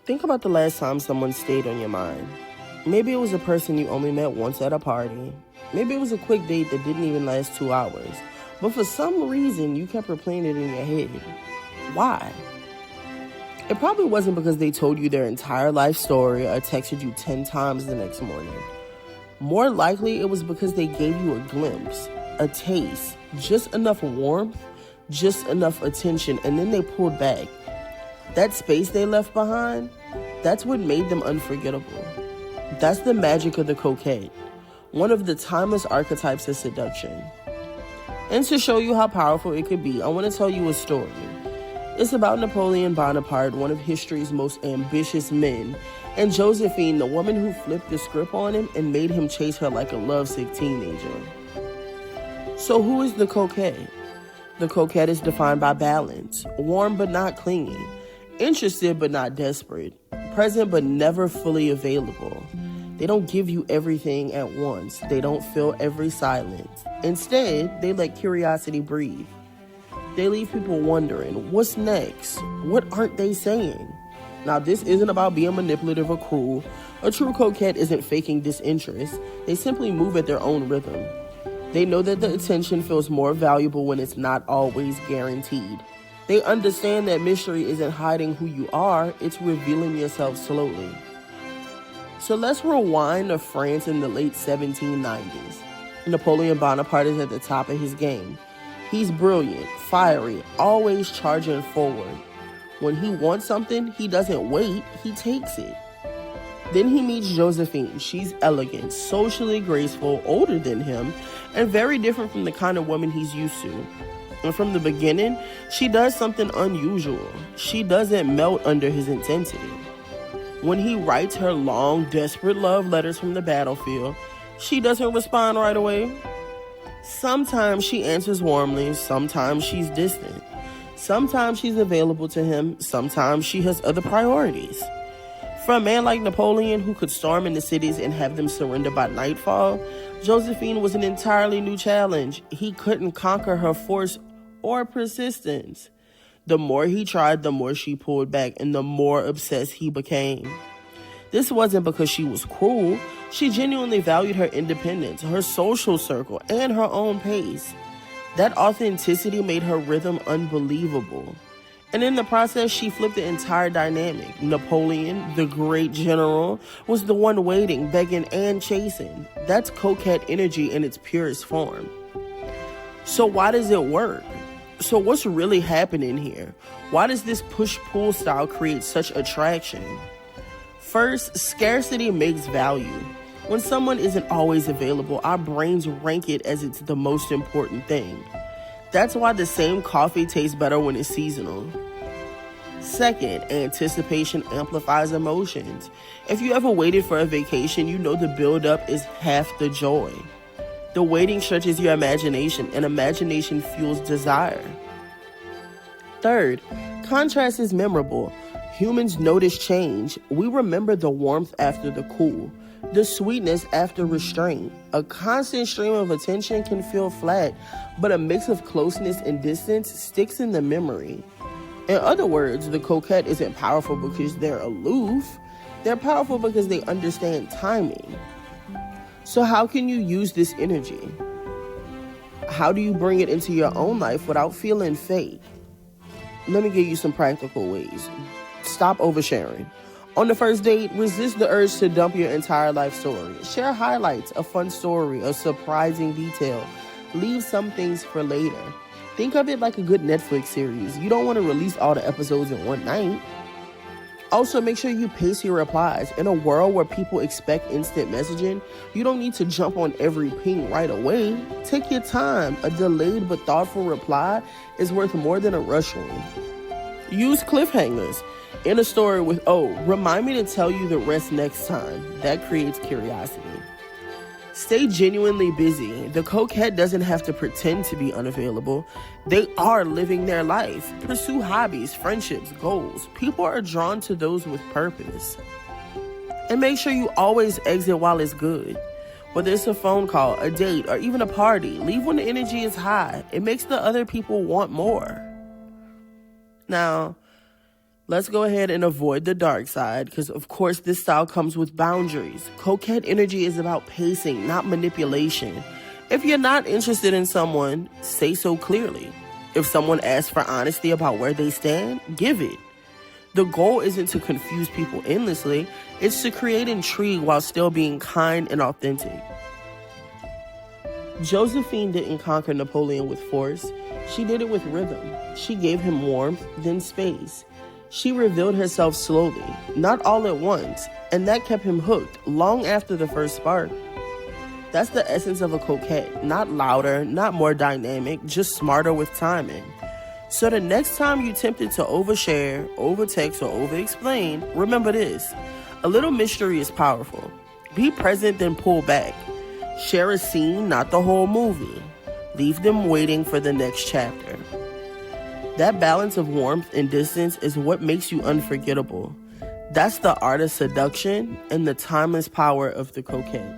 Think about the last time someone stayed on your mind. Maybe it was a person you only met once at a party. Maybe it was a quick date that didn't even last 2 hours. But for some reason, you kept replaying it in your head. Why? It probably wasn't because they told you their entire life story or texted you 10 times the next morning. More likely, it was because they gave you a glimpse, a taste, just enough warmth, just enough attention, and then they pulled back. That space they left behind, that's what made them unforgettable. That's the magic of the coquette, one of the timeless archetypes of seduction. And to show you how powerful it could be, I want to tell you a story. It's about Napoleon Bonaparte, one of history's most ambitious men, and Joséphine, the woman who flipped the script on him and made him chase her like a lovesick teenager. So who is the coquette? The coquette is defined by balance, warm but not clingy, interested but not desperate, present but never fully available. They don't give you everything at once. They don't fill every silence. Instead, they let curiosity breathe. They leave people wondering, what's next? What aren't they saying? Now, this isn't about being manipulative or cruel. A true coquette isn't faking disinterest. They simply move at their own rhythm. They know that the attention feels more valuable when it's not always guaranteed. They understand that mystery isn't hiding who you are, it's revealing yourself slowly. So let's rewind to France in the late 1790s. Napoleon Bonaparte is at the top of his game. He's brilliant, fiery, always charging forward. When he wants something, he doesn't wait, he takes it. Then he meets Joséphine. She's elegant, socially graceful, older than him, and very different from the kind of woman he's used to. And from the beginning, she does something unusual. She doesn't melt under his intensity. When he writes her long, desperate love letters from the battlefield, she doesn't respond right away. Sometimes she answers warmly, sometimes she's distant. Sometimes she's available to him, sometimes she has other priorities. For a man like Napoleon, who could storm into cities and have them surrender by nightfall, Joséphine was an entirely new challenge. He couldn't conquer her force or persistence. The more he tried, the more she pulled back, and the more obsessed he became. This wasn't because she was cruel. She genuinely valued her independence, her social circle, and her own pace. That authenticity made her rhythm unbelievable. And in the process, she flipped the entire dynamic. Napoleon, the great general, was the one waiting, begging, and chasing. That's coquette energy in its purest form. So why does it work? So what's really happening here? Why does this push-pull style create such attraction? First, scarcity makes value. When someone isn't always available, our brains rank it as it's the most important thing. That's why the same coffee tastes better when it's seasonal. Second, anticipation amplifies emotions. If you ever waited for a vacation, you know the build-up is half the joy. The waiting stretches your imagination, and imagination fuels desire. Third, contrast is memorable. Humans notice change. We remember the warmth after the cool, the sweetness after restraint. A constant stream of attention can feel flat, but a mix of closeness and distance sticks in the memory. In other words, the coquette isn't powerful because they're aloof. They're powerful because they understand timing. So how can you use this energy? How do you bring it into your own life without feeling fake? Let me give you some practical ways. Stop oversharing. On the first date, resist the urge to dump your entire life story. Share highlights, a fun story, a surprising detail. Leave some things for later. Think of it like a good Netflix series. You don't want to release all the episodes in one night. Also, make sure you pace your replies. In a world where people expect instant messaging, you don't need to jump on every ping right away. Take your time. A delayed but thoughtful reply is worth more than a rush one. Use cliffhangers. In a story with, remind me to tell you the rest next time. That creates curiosity. Stay genuinely busy. The coquette doesn't have to pretend to be unavailable. They are living their life. Pursue hobbies, friendships, goals. People are drawn to those with purpose. And make sure you always exit while it's good. Whether it's a phone call, a date, or even a party, leave when the energy is high. It makes the other people want more. Now, Let's go ahead and avoid the dark side, because of course this style comes with boundaries. Coquette energy is about pacing, not manipulation. If you're not interested in someone, say so clearly. If someone asks for honesty about where they stand, give it. The goal isn't to confuse people endlessly, it's to create intrigue while still being kind and authentic. Joséphine didn't conquer Napoleon with force, she did it with rhythm. She gave him warmth, then space. She revealed herself slowly, not all at once, and that kept him hooked long after the first spark. That's the essence of a coquette, not louder, not more dynamic, just smarter with timing. So the next time you're tempted to overshare, overtext, or overexplain, remember this: a little mystery is powerful. Be present, then pull back. Share a scene, not the whole movie. Leave them waiting for the next chapter. That balance of warmth and distance is what makes you unforgettable. That's the art of seduction and the timeless power of the coquette.